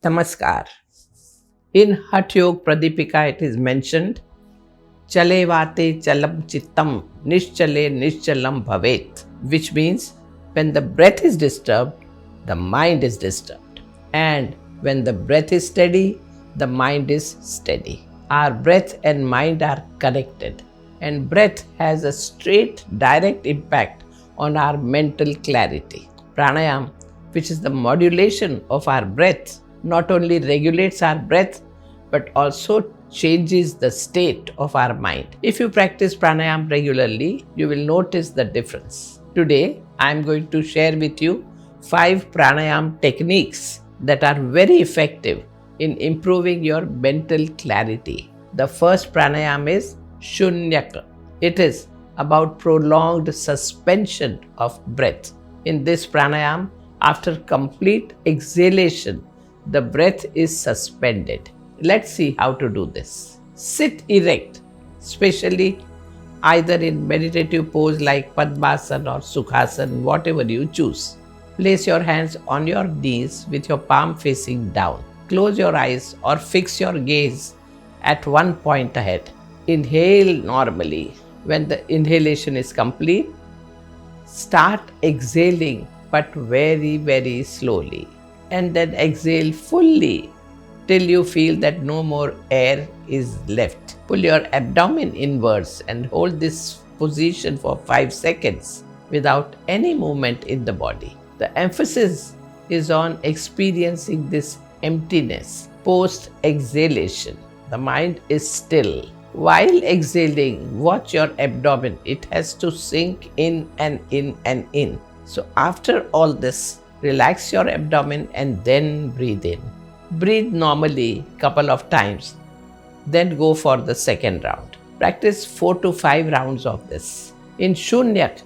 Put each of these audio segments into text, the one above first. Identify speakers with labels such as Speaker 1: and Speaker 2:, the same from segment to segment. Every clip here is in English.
Speaker 1: Namaskar. In Hatha Yoga Pradipika it is mentioned, Chale vate chalam chittam nischale nischalam bhavet, which means when the breath is disturbed, the mind is disturbed. And when the breath is steady, the mind is steady. Our breath and mind are connected, and breath has a straight, direct impact on our mental clarity. Pranayama, which is the modulation of our breath, not only regulates our breath but also changes the state of our mind. If you practice pranayama regularly, you will notice the difference. Today, I am going to share with you 5 pranayama techniques that are very effective in improving your mental clarity. The first pranayama is Shunyaka. It is about prolonged suspension of breath. In this pranayama, after complete exhalation, the breath is suspended. Let's see how to do this. Sit erect, especially either in meditative pose like Padmasana or Sukhasana, whatever you choose. Place your hands on your knees with your palm facing down. Close your eyes or fix your gaze at one point ahead. Inhale normally. When the inhalation is complete, start exhaling but very, very slowly. And then exhale fully till you feel that no more air is left. Pull your abdomen inwards and hold this position for 5 seconds without any movement in the body. The emphasis is on experiencing this emptiness post exhalation. The mind is still. While exhaling, watch your abdomen. It has to sink in and in and in. So after all this, relax your abdomen and then breathe in. Breathe normally couple of times, then go for the second round. Practice 4 to 5 rounds of this. In Shunyak,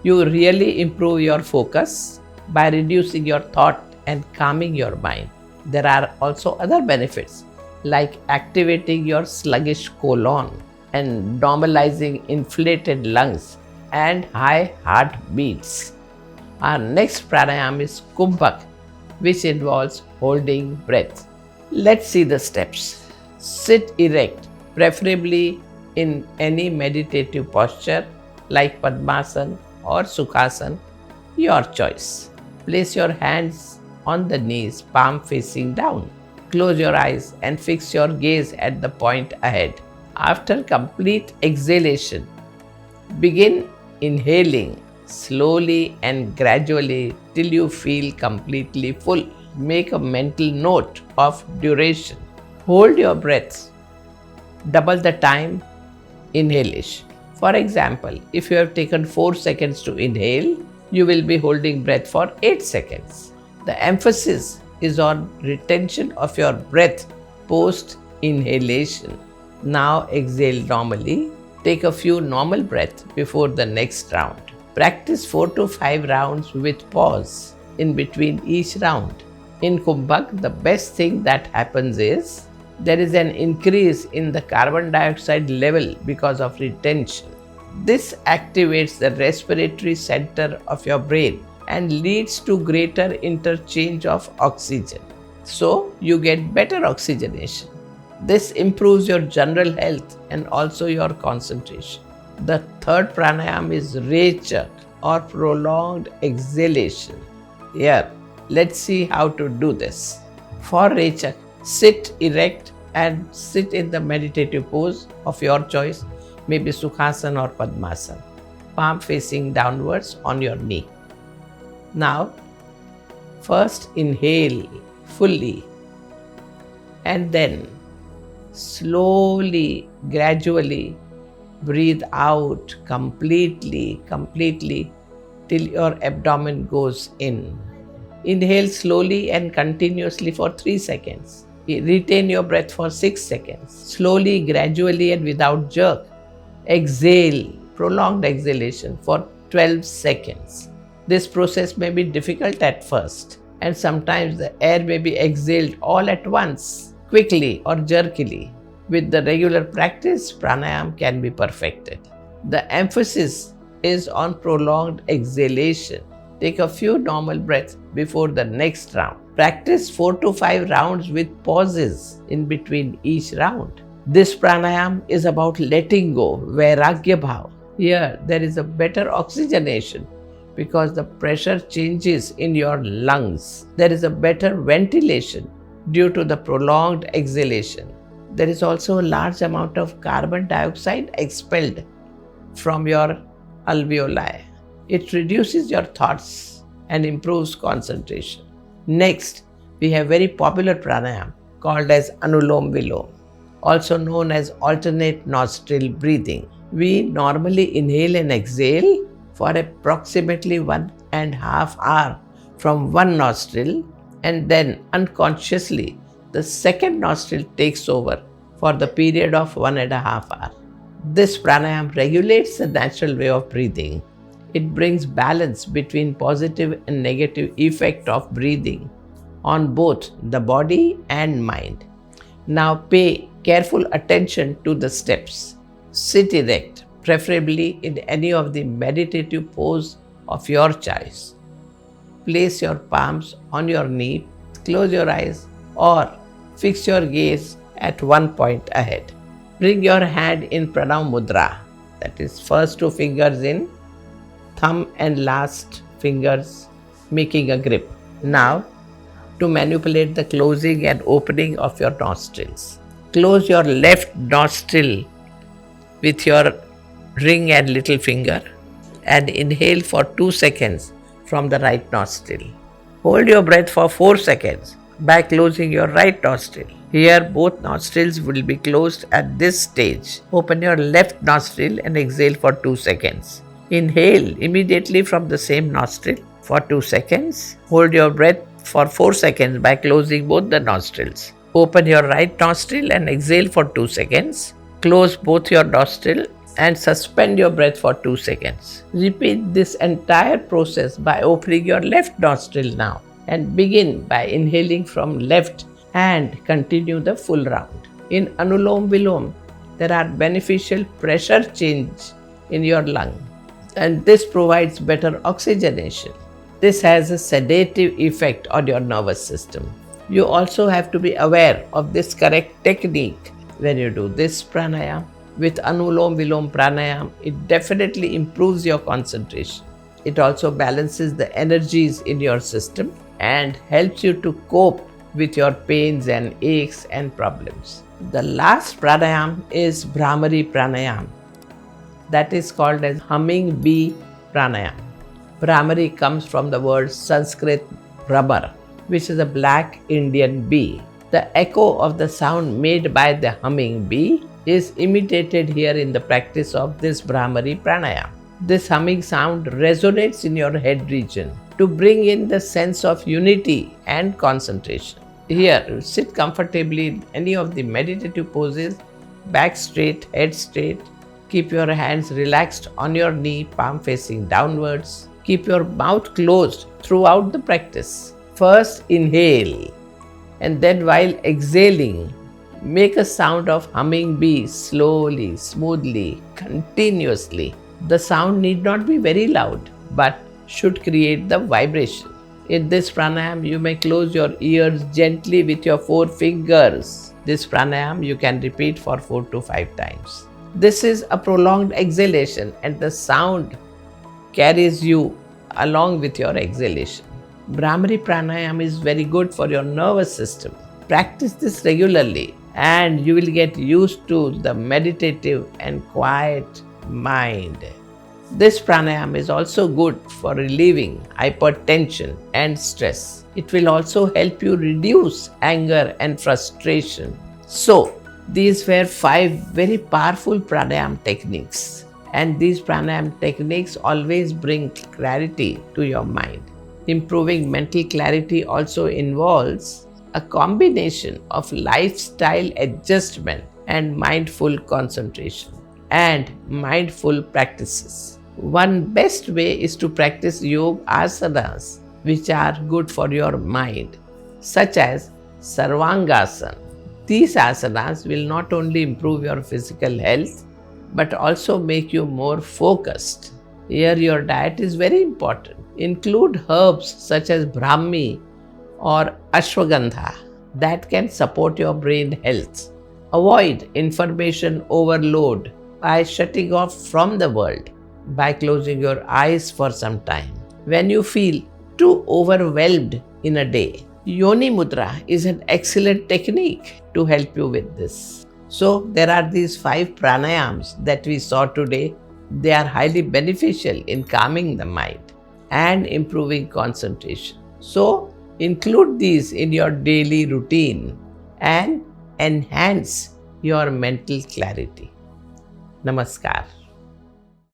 Speaker 1: you really improve your focus by reducing your thought and calming your mind. There are also other benefits like activating your sluggish colon and normalizing inflated lungs and high heartbeats. Our next pranayama is Kumbhaka, which involves holding breath. Let's see the steps. Sit erect, preferably in any meditative posture like Padmasana or Sukhasana, your choice. Place your hands on the knees, palm facing down. Close your eyes and fix your gaze at the point ahead. After complete exhalation, begin inhaling slowly and gradually till you feel completely full. Make a mental note of duration. Hold your breath. Double the time inhalation. For example, if you have taken 4 seconds to inhale, you will be holding breath for 8 seconds. The emphasis is on retention of your breath post inhalation. Now exhale normally. Take a few normal breaths before the next round. Practice 4 to 5 rounds with pause in between each round. In Kumbhaka, the best thing that happens is there is an increase in the carbon dioxide level because of retention. This activates the respiratory center of your brain and leads to greater interchange of oxygen. So you get better oxygenation. This improves your general health and also your concentration. The third pranayama is Rechaka or prolonged exhalation. Here, let's see how to do this. For Rechaka, sit erect and sit in the meditative pose of your choice, maybe Sukhasana or Padmasana, palm facing downwards on your knee. Now, first inhale fully and then slowly, gradually breathe out completely till your abdomen goes in. Inhale slowly and continuously for 3 seconds. Retain your breath for 6 seconds. Slowly, gradually and without jerk. Exhale, prolonged exhalation for 12 seconds. This process may be difficult at first, and sometimes the air may be exhaled all at once, quickly or jerkily. With the regular practice, pranayama can be perfected. The emphasis is on prolonged exhalation. Take a few normal breaths before the next round. Practice 4 to 5 rounds with pauses in between each round. This pranayam is about letting go, vairagya bhav. Here there is a better oxygenation because the pressure changes in your lungs. There is a better ventilation due to the prolonged exhalation. There is also a large amount of carbon dioxide expelled from your alveoli. It reduces your thoughts and improves concentration. Next, we have very popular pranayam called as Anuloma Viloma, also known as alternate nostril breathing. We normally inhale and exhale for approximately 1.5 hours from one nostril, and then unconsciously the second nostril takes over for the period of 1.5 hours. This pranayam regulates the natural way of breathing. It brings balance between positive and negative effect of breathing on both the body and mind. Now pay careful attention to the steps. Sit erect, preferably in any of the meditative pose of your choice. Place your palms on your knee, close your eyes or fix your gaze at one point ahead. Bring your hand in Pranam Mudra, that is first two fingers in, thumb and last fingers making a grip. Now, to manipulate the closing and opening of your nostrils. Close your left nostril with your ring and little finger and inhale for 2 seconds from the right nostril. Hold your breath for 4 seconds by closing your right nostril. Here both nostrils will be closed at this stage. Open your left nostril and exhale for 2 seconds. Inhale immediately from the same nostril for 2 seconds. Hold your breath for 4 seconds by closing both the nostrils. Open your right nostril and exhale for 2 seconds. Close both your nostrils and suspend your breath for 2 seconds. Repeat this entire process by opening your left nostril now and begin by inhaling from left and continue the full round. In Anuloma Viloma, there are beneficial pressure change in your lung and this provides better oxygenation. This has a sedative effect on your nervous system. You also have to be aware of this correct technique when you do this pranayam. With Anuloma Viloma pranayam, it definitely improves your concentration. It also balances the energies in your system and helps you to cope with your pains and aches and problems. The last pranayam is Bhramari Pranayama. That is called as humming bee pranayama. Bhramari comes from the word Sanskrit Bhramar, which is a black Indian bee. The echo of the sound made by the humming bee is imitated here in the practice of this Bhramari Pranayama. This humming sound resonates in your head region to bring in the sense of unity and concentration. Here, sit comfortably in any of the meditative poses, back straight, head straight. Keep your hands relaxed on your knee, palm facing downwards. Keep your mouth closed throughout the practice. First inhale and then while exhaling, make a sound of humming bee slowly, smoothly, continuously. The sound need not be very loud but should create the vibration. In this pranayam, you may close your ears gently with your 4 fingers. This pranayam you can repeat for 4 to 5 times. This is a prolonged exhalation and the sound carries you along with your exhalation. Bhramari Pranayama is very good for your nervous system. Practice this regularly and you will get used to the meditative and quiet mind. This pranayama is also good for relieving hypertension and stress. It will also help you reduce anger and frustration. So, these were 5 very powerful pranayama techniques. And these pranayama techniques always bring clarity to your mind. Improving mental clarity also involves a combination of lifestyle adjustment and mindful concentration and mindful practices. One best way is to practice yoga asanas which are good for your mind, such as Sarvangasana. These asanas will not only improve your physical health but also make you more focused. Here your diet is very important. Include herbs such as Brahmi or ashwagandha that can support your brain health. Avoid information overload by shutting off from the world, by closing your eyes for some time. When you feel too overwhelmed in a day, Yoni Mudra is an excellent technique to help you with this. So, there are these 5 pranayams that we saw today. They are highly beneficial in calming the mind and improving concentration. So, include these in your daily routine and enhance your mental clarity. Namaskar.